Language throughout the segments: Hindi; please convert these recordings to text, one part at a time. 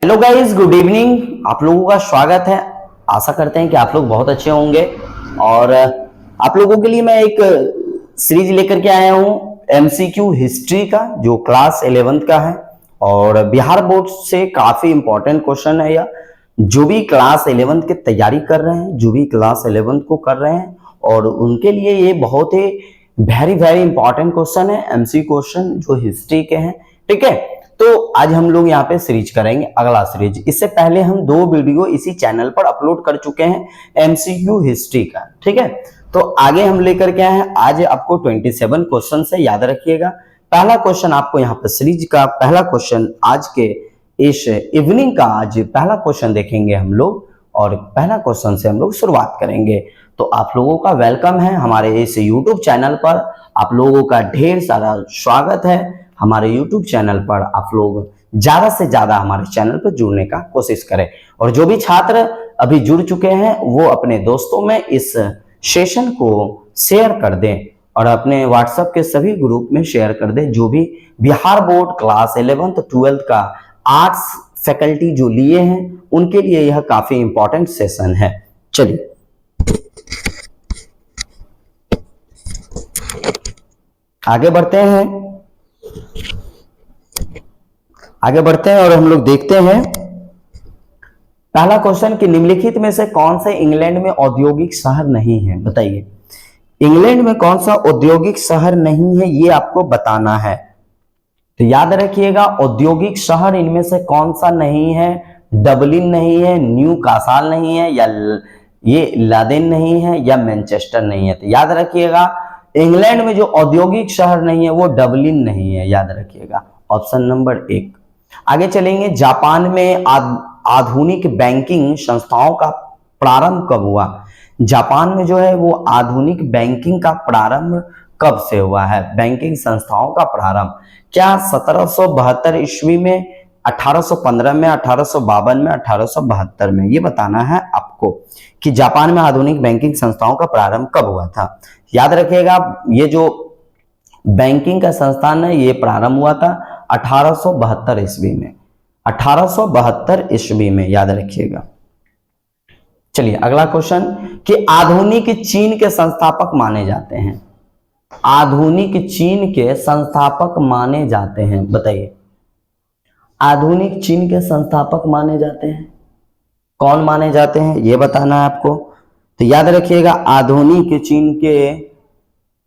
Hello guys, good evening. आप लोगों का स्वागत है। आशा करते हैं कि आप लोग बहुत अच्छे होंगे। और आप लोगों के लिए मैं एक सीरीज लेकर के आया हूं एमसीक्यू हिस्ट्री का, जो क्लास 11th का है और बिहार बोर्ड से काफी इंपॉर्टेंट क्वेश्चन है। यह जो भी क्लास 11th की तैयारी कर रहे हैं, जो भी क्लास 11th को कर रहे हैं, और उनके लिए ये बहुत ही वेरी वेरी इंपॉर्टेंट क्वेश्चन है, एमसी क्वेश्चन जो हिस्ट्री के हैं। ठीक है, तो आज हम लोग यहाँ पे सीरीज करेंगे अगला सीरीज। इससे पहले हम 2 वीडियो इसी चैनल पर अपलोड कर चुके हैं एमसीक्यू हिस्ट्री का। ठीक है, तो आगे हम लेकर के आए हैं। आज आपको 27 क्वेश्चन से याद रखिएगा। पहला क्वेश्चन आपको यहाँ पे सीरीज का पहला क्वेश्चन आज के इस इवनिंग का आज पहला क्वेश्चन देखेंगे हम लोग, और पहला क्वेश्चन से हम लोग शुरुआत करेंगे। तो आप लोगों का वेलकम है हमारे इस यूट्यूब चैनल पर। आप लोगों का ढेर सारा स्वागत है हमारे यूट्यूब चैनल पर। आप लोग ज्यादा से ज्यादा हमारे चैनल पर जुड़ने का कोशिश करें, और जो भी छात्र अभी जुड़ चुके हैं वो अपने दोस्तों में इस सेशन को शेयर कर दें और अपने व्हाट्सएप के सभी ग्रुप में शेयर कर दें। जो भी Bihar board class 11th 12th का आर्ट्स फैकल्टी जो लिए हैं उनके लिए यह काफी इंपॉर्टेंट सेशन है। चलिए आगे बढ़ते हैं और हम लोग देखते हैं पहला क्वेश्चन कि निम्नलिखित में से कौन से इंग्लैंड में औद्योगिक शहर नहीं है। बताइए, इंग्लैंड में कौन सा औद्योगिक शहर नहीं है, ये आपको बताना है। तो याद रखिएगा, औद्योगिक शहर इनमें से कौन सा नहीं है। डबलिन नहीं है, न्यू कासाल नहीं है, या ये लादेन नहीं है, या मैनचेस्टर नहीं है। तो याद रखिएगा, इंग्लैंड में जो औद्योगिक शहर नहीं है वो डबलिन नहीं है। याद रखिएगा, ऑप्शन नंबर 1। आगे चलेंगे, जापान में आधुनिक बैंकिंग संस्थाओं का प्रारंभ कब हुआ। जापान में जो है वो आधुनिक बैंकिंग का प्रारंभ कब से हुआ है। बैंकिंग संस्थाओं का प्रारंभ क्या 1772 ईस्वी में, 1815 में, 1852 में, 1872 में, ये बताना है आपको कि जापान में आधुनिक बैंकिंग संस्थाओं का प्रारंभ कब हुआ था। याद रखिएगा, ये जो बैंकिंग का संस्थान है ये प्रारंभ हुआ था 1872 ईस्वी में। 1872 ईस्वी में, याद रखिएगा। चलिए अगला क्वेश्चन कि आधुनिक चीन के संस्थापक माने जाते हैं। आधुनिक चीन के संस्थापक माने जाते हैं, बताइए। आधुनिक चीन के संस्थापक माने जाते हैं, कौन माने जाते हैं ये बताना है आपको। तो याद रखिएगा, आधुनिक चीन के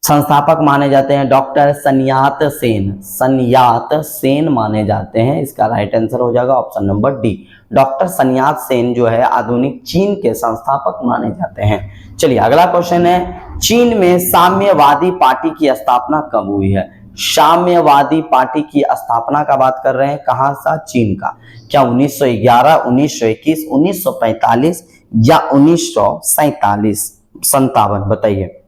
संस्थापक माने जाते हैं doctor Sun Yat Sen. Sun Yat Sen माने जाते हैं। इसका राइट आंसर हो जाएगा option number D. Doctor Sun Yat Sen जो है आधुनिक चीन के संस्थापक माने जाते हैं। चलिए अगला क्वेश्चन है, चीन में साम्यवादी पार्टी की स्थापना कब हुई है। साम्यवादी पार्टी की स्थापना का बात कर रहे हैं, कहां सा, चीन का। क्या 1911, 1921, 1945 या 1947? 57, बताइए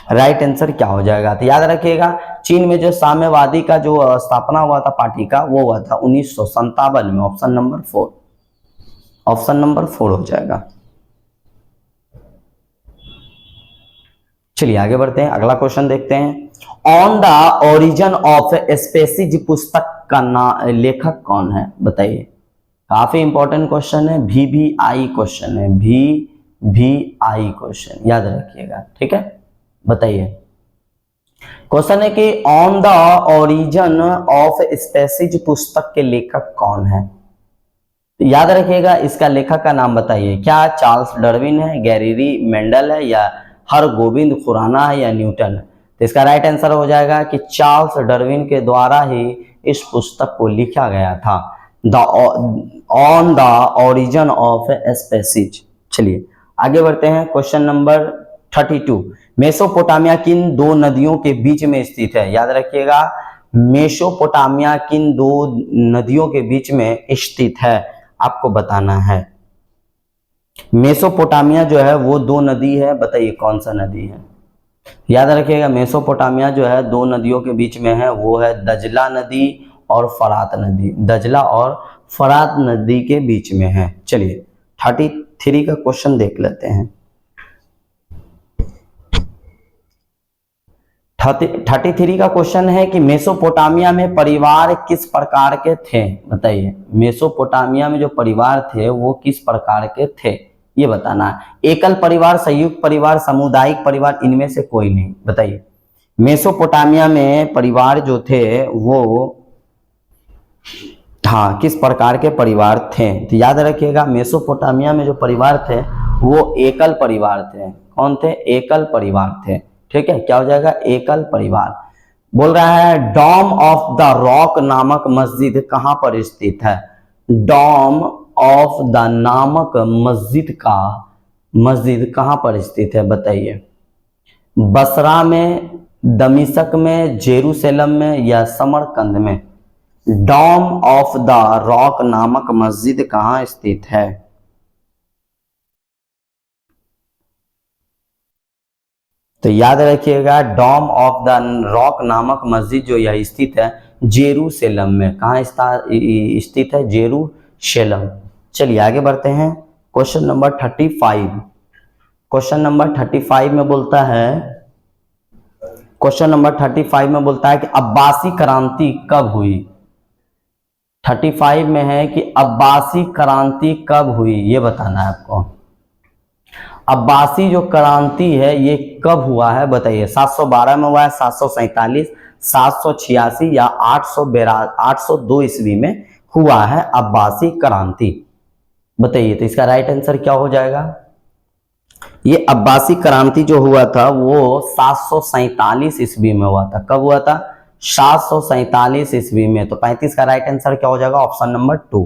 राइट आंसर क्या हो जाएगा। तो याद रखिएगा, चीन में जो साम्यवादी का जो स्थापना हुआ था पार्टी का, वो हुआ था 1957 में। ऑप्शन नंबर 4, ऑप्शन नंबर 4 हो जाएगा। चलिए आगे बढ़ते हैं, अगला क्वेश्चन देखते हैं। On the origin of species पुस्तक का लेखक कौन है, बताइए। काफी इंपॉर्टेंट क्वेश्चन है, VVI क्वेश्चन है, VVI क्वेश्चन, याद रखिएगा। ठीक है, बताइए। क्वेश्चन है कि on the origin of species पुस्तक के लेखक कौन है। तो याद रखिएगा, इसका लेखक का नाम बताइए। क्या चार्ल्स डार्विन है, गैरीरी मेंडल है, या हरगोविंद खुराना है, या न्यूटन है। तो इसका राइट आंसर हो जाएगा कि चार्ल्स डार्विन के द्वारा ही इस पुस्तक को लिखा गया था, on the origin of species. चलिए आगे बढ़ते हैं, क्वेश्चन नंबर 32। मेसोपोटामिया किन 2 नदियों के बीच में स्थित है। याद रखिएगा, मेसोपोटामिया किन 2 नदियों के बीच में स्थित है, आपको बताना है। मेसोपोटामिया जो है वो 2 नदी है, बताइए कौन सा नदी है। याद रखिएगा, मेसोपोटामिया जो है 2 नदियों के बीच में है, वो है दजला नदी और फरात नदी। दजला और फरात नदी के बीच में है। चलिए 33 का क्वेश्चन देख लेते हैं। 33 का क्वेश्चन है कि मेसोपोटामिया में परिवार किस प्रकार के थे, बताइए। मेसोपोटामिया में जो परिवार थे वो किस प्रकार के थे, ये बताना है। एकल परिवार, संयुक्त परिवार, सामुदायिक परिवार, इनमें से कोई नहीं, बताइए। मेसोपोटामिया में परिवार जो थे वो हाँ किस प्रकार के परिवार थे, तो याद रखिएगा मेसोपोटामिया में जो परिवार थे वो एकल परिवार थे। कौन थे? एकल परिवार थे। ठीक है, क्या हो जाएगा? एकल परिवार। बोल रहा है डॉम ऑफ द रॉक नामक मस्जिद कहां पर स्थित है? डॉम ऑफ द नामक मस्जिद कहां पर स्थित है, बताइए। बसरा में, दमिश्क में, जेरूसलम में या समरकंद में? डॉम ऑफ द रॉक नामक मस्जिद कहां स्थित है? तो याद रखिएगा डॉम ऑफ द रॉक नामक मस्जिद जो यह स्थित है जेरूसलम में। कहां स्थित है? जेरूसलम। चलिए आगे बढ़ते हैं। Question number 35। क्वेश्चन नंबर 35 में बोलता है, क्वेश्चन नंबर 35 में बोलता है कि अब्बासी क्रांति कब हुई? 35 में है कि अब्बासी क्रांति कब हुई, ये बताना है आपको। अब्बासी जो क्रांति है ये कब हुआ है, बताइए। 712 में हुआ है, 747, 786 या 802 ईस्वी में हुआ है अब्बासी क्रांति, बताइए। तो इसका राइट आंसर क्या हो जाएगा? ये अब्बासी क्रांति जो हुआ था वो 747 ईस्वी में हुआ था। कब हुआ था? 747 ईस्वी में। तो 35 का राइट आंसर क्या हो जाएगा? Option number 2।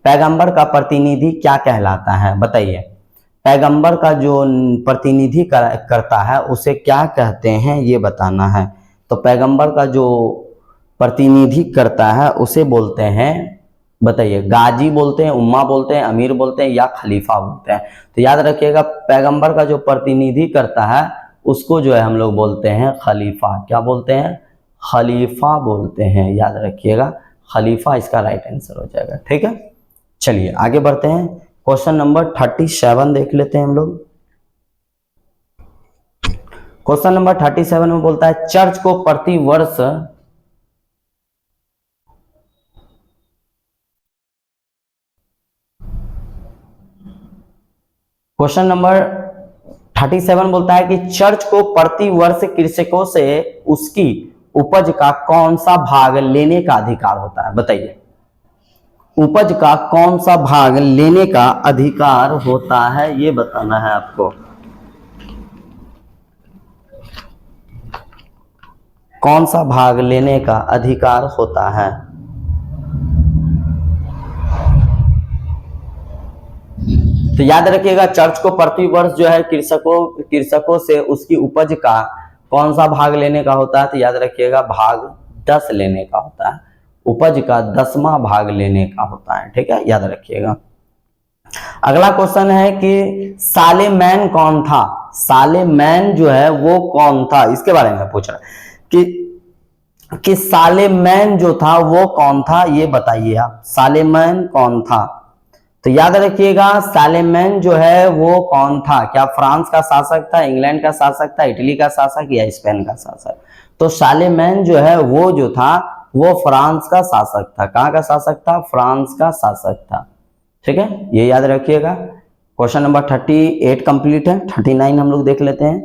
पैगंबर का प्रतिनिधि क्या कहलाता है, बताइए। पैगंबर का जो प्रतिनिधि करता है उसे क्या कहते हैं, ये बताना है। तो पैगंबर का जो प्रतिनिधि करता है उसे बोलते हैं, बताइए। गाजी बोलते हैं, उम्मा बोलते हैं, अमीर बोलते हैं या खलीफा बोलते हैं? तो याद रखिएगा पैगंबर का जो प्रतिनिधि करता है उसको जो है हम लोग बोलते हैं खलीफा। क्या बोलते हैं? खलीफा बोलते हैं, याद रखिएगा। खलीफा इसका राइट आंसर हो जाएगा। ठीक है, चलिए आगे बढ़ते हैं। क्वेश्चन नंबर 37 देख लेते हैं हम लोग। क्वेश्चन नंबर 37 में बोलता है चर्च को प्रतिवर्ष क्वेश्चन नंबर 37 बोलता है कि चर्च को प्रतिवर्ष कृषकों से उसकी उपज का कौन सा भाग लेने का अधिकार होता है, बताइए। उपज का कौन सा भाग लेने का अधिकार होता है, ये बताना है आपको। कौन सा भाग लेने का अधिकार होता है? तो याद रखिएगा चर्च को प्रतिवर्ष जो है कृषकों से उसकी उपज का कौन सा भाग लेने का होता है? तो याद रखिएगा भाग 10 लेने का होता है। उपज का 10वां भाग लेने का होता है। ठीक है, याद रखिएगा। अगला क्वेश्चन है कि सालेमैन कौन था? सालेमैन जो है वो कौन था, इसके बारे में पूछ रहा है कि सालेमैन जो था वो कौन था, ये बताइए आप। सालेमैन कौन था? तो याद रखिएगा सालेमैन जो है वो कौन था? क्या फ्रांस का शासक था, इंग्लैंड का शासक था, इटली का शासक या स्पेन का शासक? तो सालेमैन जो है वो जो था वो फ्रांस का शासक था। कहां का शासक था? फ्रांस का शासक था। ठीक है, ये याद रखिएगा। क्वेश्चन नंबर 38 कंप्लीट है। 39 हम लोग देख लेते हैं।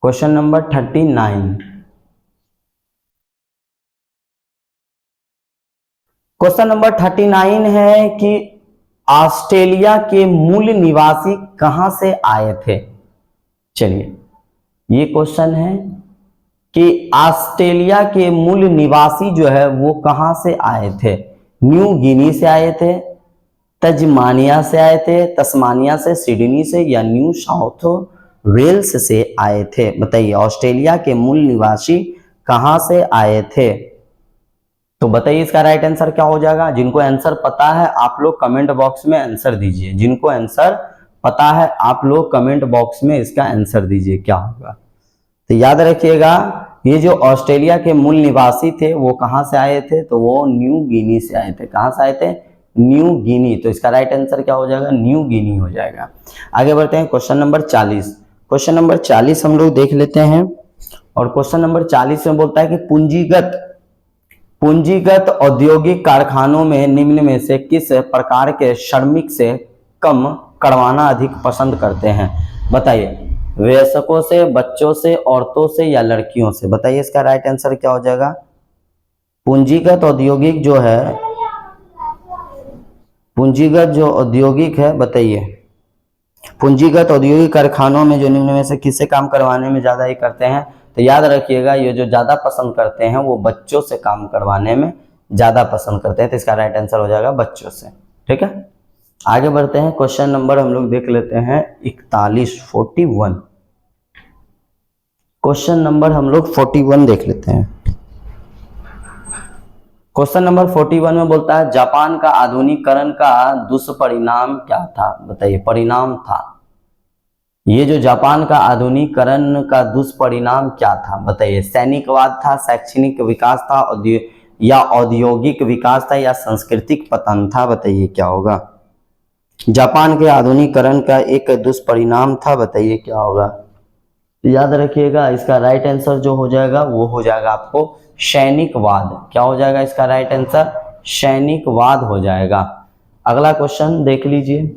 Question number 39। क्वेश्चन नंबर 39 है कि ऑस्ट्रेलिया के मूल निवासी कहां से आए थे? चलिए, ये क्वेश्चन है कि ऑस्ट्रेलिया के मूल निवासी जो है वो कहां से आए थे? न्यू गिनी से आए थे, तस्मानिया से आए थे, तस्मानिया से, सिडनी से या न्यू साउथ वेल्स से आए थे? बताइए ऑस्ट्रेलिया के मूल निवासी कहां से आए थे? तो बताइए इसका राइट आंसर क्या हो जाएगा? जिनको आंसर पता है आप लोग कमेंट बॉक्स में आंसर दीजिए। जिनको आंसर पता है आप लोग कमेंट बॉक्स में इसका आंसर दीजिए, क्या होगा? तो याद रखिएगा ये जो ऑस्ट्रेलिया के मूल निवासी थे वो कहां से आए थे? तो वो न्यू गिनी से आए थे। कहां से आए थे? New Guinea. तो इसका राइट आंसर क्या हो जाएगा? न्यू गिनी हो जाएगा। आगे बढ़ते हैं क्वेश्चन नंबर 40। क्वेश्चन नंबर 40 हम लोग देख लेते हैं। और क्वेश्चन नंबर 40 में बोलता है कि पूंजीगत औद्योगिक कारखानों में निम्न में से किस प्रकार के श्रमिक से कम करवाना अधिक पसंद करते हैं? बताइए, वयस्कों से, बच्चों से, औरतों से या लड़कियों से? बताइए इसका राइट आंसर क्या हो जाएगा? पूंजीगत औद्योगिक जो है, पूंजीगत जो औद्योगिक है, बताइए, पूंजीगत औद्योगिक कारखानों में जो निम्न में से किससे काम करवाने में ज्यादा ही करते हैं? तो याद रखिएगा, ये जो ज्यादा पसंद करते हैं वो बच्चों से काम करवाने में ज्यादा पसंद करते हैं। तो इसका राइट आंसर हो जाएगा बच्चों से। ठीक है, आगे बढ़ते हैं। क्वेश्चन नंबर हम लोग देख लेते हैं 41 क्वेश्चन नंबर हम लोग 41 देख लेते हैं। क्वेश्चन नंबर 41 में बोलता है जापान का आधुनिकीकरण का दुष्परिणाम क्या था? बताइए, परिणाम था। ये जो जापान का आधुनिकीकरण का दुष्परिणाम क्या था? बताइए, सैनिकवाद था, शैक्षणिक विकास था, या औद्योगिक विकास था, या सांस्कृतिक पतन था? बताइए क्या होगा? जापान के आधुनिकीकरण का एक दुष्परिणाम था, बताइए क्या होगा? याद रखिएगा, इसका राइट आंसर जो हो जाएगा वो हो जाएगा आपको सैनिकवाद। क्या हो जाएगा इसका राइट आंसर? सैनिकवाद हो जाएगा। अगला क्वेश्चन देख लीजिए।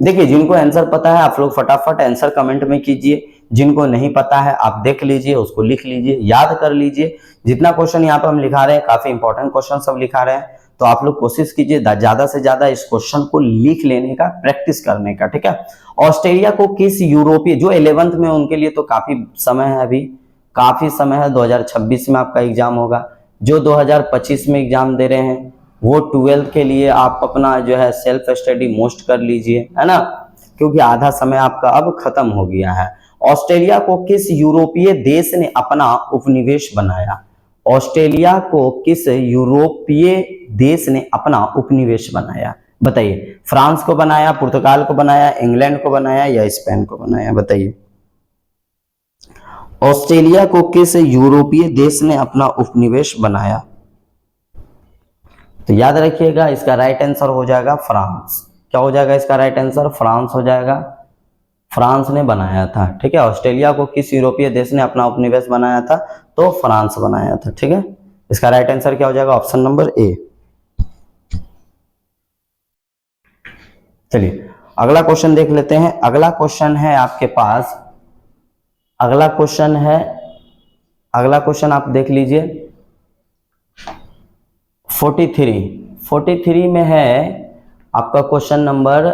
देखिए, जिनको आंसर पता है आप लोग फटाफट आंसर कमेंट में कीजिए, जिनको नहीं पता है आप देख लीजिए, उसको लिख लीजिए, याद कर लीजिए। जितना क्वेश्चन यहाँ पे हम लिखा रहे हैं काफी इंपॉर्टेंट क्वेश्चन सब लिखा रहे हैं, तो आप लोग कोशिश कीजिए ज्यादा से ज्यादा इस क्वेश्चन को लिख लेने का, प्रैक्टिस करने का। ठीक है, ऑस्ट्रेलिया को किस यूरोपीय, जो 11th में उनके लिए तो काफी समय है, अभी काफी समय है, 2026 में आपका एग्जाम होगा। जो 2025 में एग्जाम दे रहे हैं वो 12th के लिए आप अपना जो है सेल्फ स्टडी मोस्ट कर लीजिए, है ना, क्योंकि आधा समय आपका अब खत्म हो गया है। ऑस्ट्रेलिया को किस यूरोपीय देश ने अपना उपनिवेश बनाया? ऑस्ट्रेलिया को किस यूरोपीय देश ने अपना उपनिवेश बनाया? बताइए, फ्रांस को बनाया, पुर्तगाल को बनाया, इंग्लैंड को बनाया, या स्पेन को बनाया? बताइए, ऑस्ट्रेलिया को किस यूरोपीय देश ने अपना उपनिवेश बनाया? तो याद रखिएगा, इसका राइट आंसर हो जाएगा फ्रांस। क्या हो जाएगा इसका राइट आंसर? फ्रांस हो जाएगा। फ्रांस ने बनाया था। ठीक है, ऑस्ट्रेलिया को किस यूरोपीय देश ने अपना उपनिवेश बनाया था? तो फ्रांस बनाया था। ठीक है, इसका राइट आंसर क्या हो जाएगा? Option number A. चलिए अगला क्वेश्चन देख लेते हैं। अगला क्वेश्चन है आपके पास, अगला क्वेश्चन आप देख लीजिए 43 में है आपका क्वेश्चन नंबर,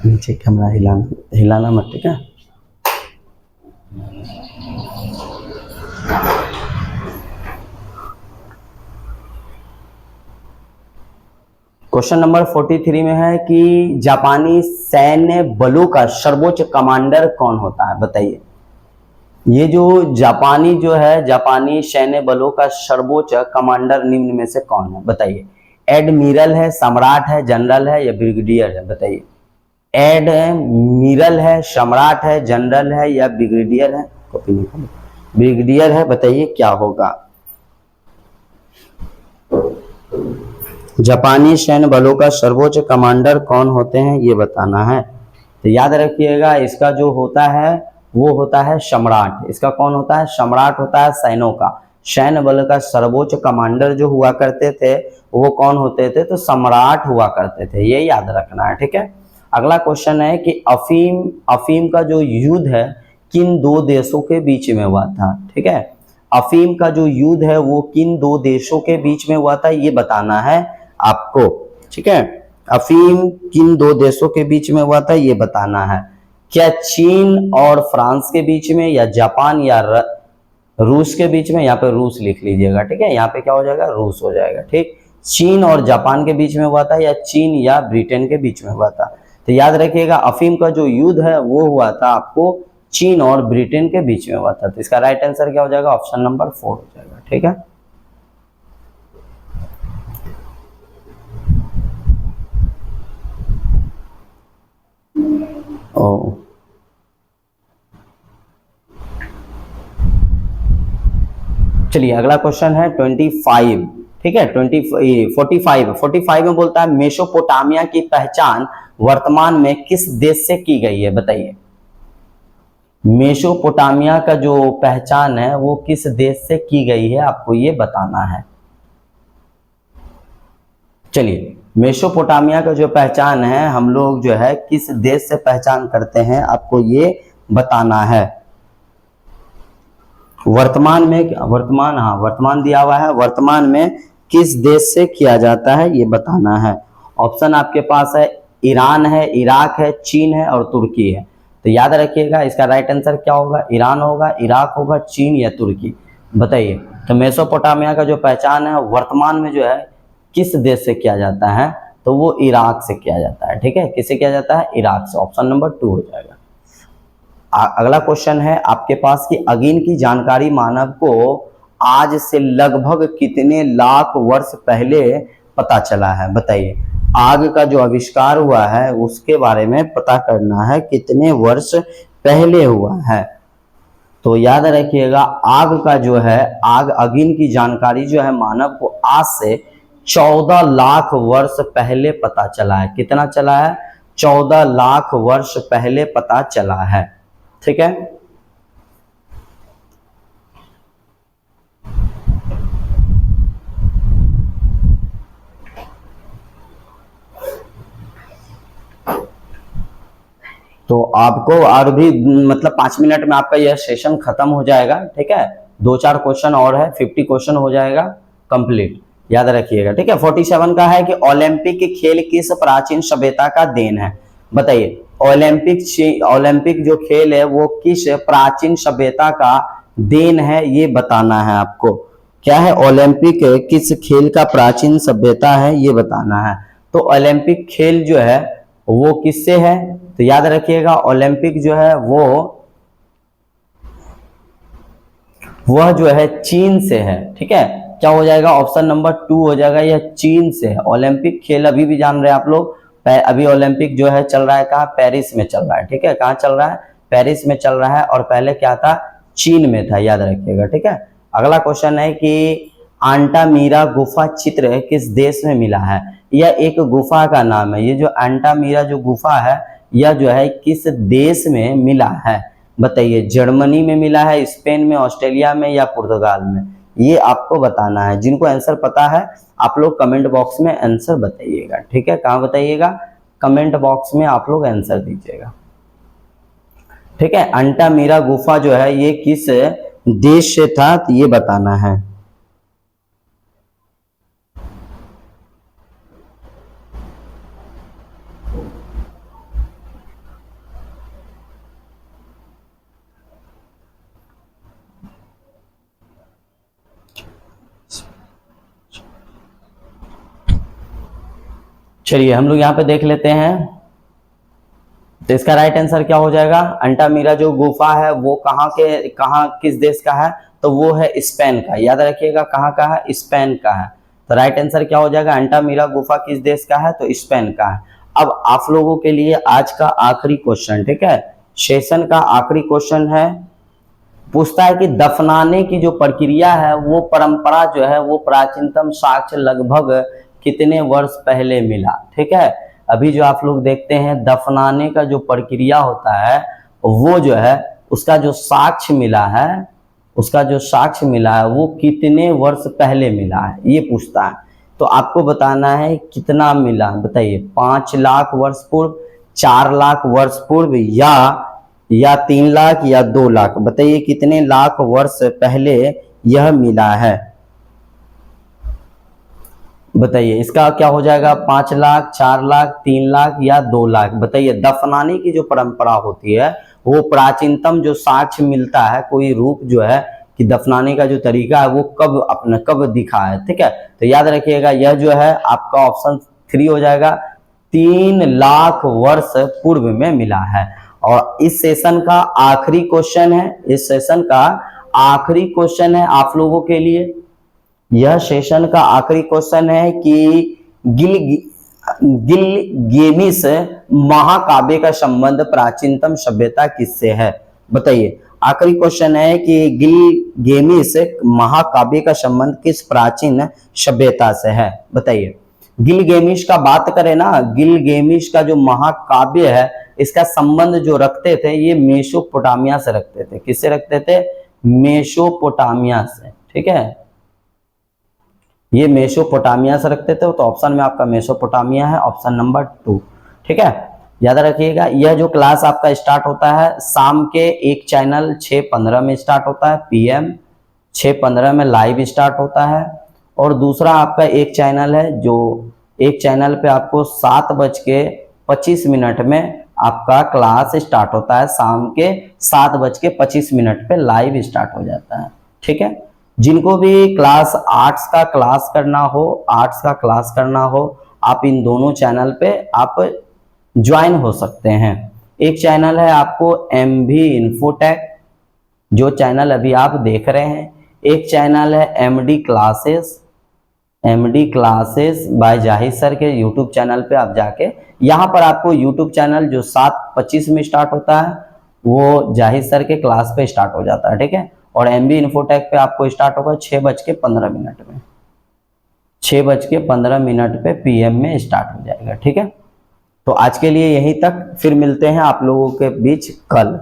नीचे कैमरा हिलाना मत, ठीक है। क्वेश्चन नंबर 43 में है कि जापानी सैन्य बलों का सर्वोच्च कमांडर कौन होता है? बताइए, ये जो जापानी सैन्य बलों का सर्वोच्च कमांडर निम्न में से कौन है? बताइए, एडमिरल है, सम्राट है, जनरल है, या ब्रिगेडियर है? बताइए, एडमिरल है, सम्राट है, जनरल है, या ब्रिगेडियर है? कॉपी निकालो, ब्रिगेडियर है। बताइए क्या होगा? जापानी सैन्य बलों का सर्वोच्च कमांडर कौन होते हैं ये बताना है। तो याद रखिएगा, इसका जो होता है वो होता है सम्राट। इसका कौन होता है? सम्राट होता है सैन्यों का। सैन्य बल का सर्वोच्च कमांडर जो हुआ करते थे वो कौन होते थे? तो सम्राट हुआ करते थे, ये याद रखना है। ठीक है, अगला क्वेश्चन है कि अफीम का जो युद्ध है किन दो देशों के बीच में हुआ था? ठीक है, अफीम का जो युद्ध है वो किन दो देशों के बीच में हुआ था ये बताना है आपको। ठीक है, अफीम किन दो देशों के बीच में हुआ था ये बताना है। क्या चीन और फ्रांस के बीच में, या जापान या रूस के बीच में? यहाँ पे रूस लिख लीजिएगा। ठीक है, यहाँ पे क्या हो जाएगा? रूस हो जाएगा। ठीक, चीन और जापान के बीच में हुआ था, या चीन या ब्रिटेन के बीच में हुआ था? तो याद रखिएगा, अफीम का जो युद्ध है वो हुआ था आपको चीन और ब्रिटेन के बीच में हुआ था। तो इसका राइट आंसर क्या हो जाएगा? ऑप्शन नंबर 4 हो जाएगा। ठीक है, चलिए अगला क्वेश्चन है 25। ठीक है। 45 में बोलता है मेसोपोटामिया की पहचान वर्तमान में किस देश से की गई है, बताइए। मेसोपोटामिया का जो पहचान है वो किस देश से की गई है, आपको ये बताना है। चलिए, मेसोपोटामिया का जो पहचान है हम लोग जो है किस देश से पहचान करते हैं, आपको ये बताना है। वर्तमान दिया हुआ है, वर्तमान में किस देश से किया जाता है ये बताना है। ऑप्शन आपके पास है ईरान है, इराक है, चीन है और तुर्की है। तो याद रखिएगा इसका राइट आंसर क्या होगा, ईरान होगा, इराक होगा, चीन या तुर्की, बताइए। तो मेसोपोटामिया का जो पहचान है वर्तमान में जो है किस देश से किया जाता है, तो वो इराक से किया जाता है, ठीक है। किससे किया जाता है, इराक से। ऑप्शन नंबर 2 हो जाएगा। अगला क्वेश्चन है आपके पास कि अगिन की जानकारी मानव को आज से लगभग कितने लाख वर्ष पहले पता चला है, बताइए। आग का जो आविष्कार हुआ है उसके बारे में पता करना है, कितने वर्ष पहले हुआ है। तो याद रखिएगा आग का जो है अगिन की जानकारी जो है मानव को आज से 14 लाख वर्ष पहले पता चला है। कितना चला है, 14 लाख वर्ष पहले पता चला है, ठीक है। तो आपको और भी मतलब 5 मिनट में आपका यह सेशन खत्म हो जाएगा, ठीक है। 2-4 क्वेश्चन और है, 50 क्वेश्चन हो जाएगा कंप्लीट, याद रखिएगा, ठीक है। 47 का है कि ओलंपिक खेल किस प्राचीन सभ्यता का देन है, बताइए। ओलंपिक जो खेल है वो किस प्राचीन सभ्यता का देन है ये बताना है आपको। क्या है, ओलंपिक किस खेल का प्राचीन सभ्यता है ये बताना है। तो ओलंपिक खेल जो है वो किससे है, तो याद रखिएगा ओलंपिक जो है वह जो है चीन से है, ठीक है। क्या हो जाएगा, ऑप्शन नंबर 2 हो जाएगा, यह चीन से है। ओलंपिक खेल अभी भी जान रहे हैं आप लोग, अभी ओलंपिक जो है चल रहा है कहाँ, पेरिस में चल रहा है, ठीक है। कहाँ चल रहा है, पेरिस में चल रहा है, और पहले क्या था, चीन में था, याद रखिएगा, ठीक है। अगला क्वेश्चन है कि आंटामीरा गुफा चित्र किस देश में मिला है। यह एक गुफा का नाम है। ये जो आंटामीरा जो गुफा है यह जो है किस देश में मिला है, बताइए। जर्मनी में मिला है, स्पेन में, ऑस्ट्रेलिया में या पुर्तगाल में, ये आपको बताना है। जिनको आंसर पता है आप लोग कमेंट बॉक्स में आंसर बताइएगा, ठीक है। कहाँ बताइएगा, कमेंट बॉक्स में आप लोग आंसर दीजिएगा, ठीक है। आंटामीरा गुफा जो है ये किस देश से था तो ये बताना है। चलिए हम लोग यहाँ पे देख लेते हैं। तो इसका राइट आंसर क्या हो जाएगा, अंटामीरा जो गुफा है वो कहाँ किस देश का है, तो वो है स्पेन का, याद रखिएगा। कहाँ का है, स्पेन का है। तो राइट आंसर क्या हो जाएगा, अंटामीरा गुफा किस देश का है, तो स्पेन का है। अब आप लोगों के लिए आज का आखिरी क्वेश्चन, ठीक है, सेशन का आखिरी क्वेश्चन है। पूछता है कि दफनाने की जो प्रक्रिया है वो परंपरा जो है वो प्राचीनतम साक्ष्य लगभग कितने वर्ष पहले मिला, ठीक है। अभी जो आप लोग देखते हैं दफनाने का जो प्रक्रिया होता है वो जो है उसका जो साक्ष्य मिला है वो कितने वर्ष पहले मिला है, ये पूछता है। तो आपको बताना है कितना मिला, बताइए। 5 लाख वर्ष पूर्व, 4 लाख वर्ष पूर्व या 3 लाख या 2 लाख, बताइए कितने लाख वर्ष पहले यह मिला है, बताइए। इसका क्या हो जाएगा, 5 लाख, 4 लाख, 3 लाख या 2 लाख, बताइए। दफनाने की जो परंपरा होती है वो प्राचीनतम जो साक्ष्य मिलता है, कोई रूप जो है कि दफनाने का जो तरीका है वो कब दिखा है, ठीक है। तो याद रखिएगा यह जो है आपका ऑप्शन 3 हो जाएगा, 3 लाख वर्ष पूर्व में मिला है। और इस सेशन का आखिरी क्वेश्चन है आप लोगों के लिए। यह सेशन का आखिरी क्वेश्चन है कि गिलगेमिस महाकाव्य का संबंध प्राचीनतम सभ्यता किससे है, बताइए। आखिरी क्वेश्चन है कि गिलगेमिश महाकाव्य का संबंध किस प्राचीन सभ्यता से है? बताइए। गिलगेमिश का बात करें ना, गिलगेमिश का जो महाकाव्य है इसका संबंध जो रखते थे ये मेसोपोटामिया से रखते थे। किससे रखते थे? मेसोपोटामिया से। ठीक है, ये मेसोपोटामिया से रखते थे, तो ऑप्शन में आपका मेसोपोटामिया है, ऑप्शन नंबर 2। ठीक है, याद रखिएगा। यह जो क्लास आपका स्टार्ट होता है शाम के एक चैनल 6:15 में स्टार्ट होता है, PM 6:15 में लाइव स्टार्ट होता है, और दूसरा आपका एक चैनल है जो एक चैनल पे आपको 7:25 में आपका क्लास स्टार्ट होता है, शाम के 7:25 पे लाइव स्टार्ट हो जाता है। ठीक है, जिनको भी क्लास आर्ट्स का क्लास करना हो आप इन दोनों चैनल पे आप ज्वाइन हो सकते हैं। एक चैनल है आपको MV इन्फोटेक, जो चैनल अभी आप देख रहे हैं। एक चैनल है MD classes bye Zahid sir के यूट्यूब चैनल पे आप जाके, यहाँ पर आपको यूट्यूब चैनल जो 7:25 में स्टार्ट होता है वो जाहिद सर के क्लास पे स्टार्ट हो जाता है। ठीक है, और MB इन्फोटेक पे आपको स्टार्ट होगा 6:15 में, 6:15 पे PM में स्टार्ट हो जाएगा। ठीक है, तो आज के लिए यहीं तक, फिर मिलते हैं आप लोगों के बीच कल।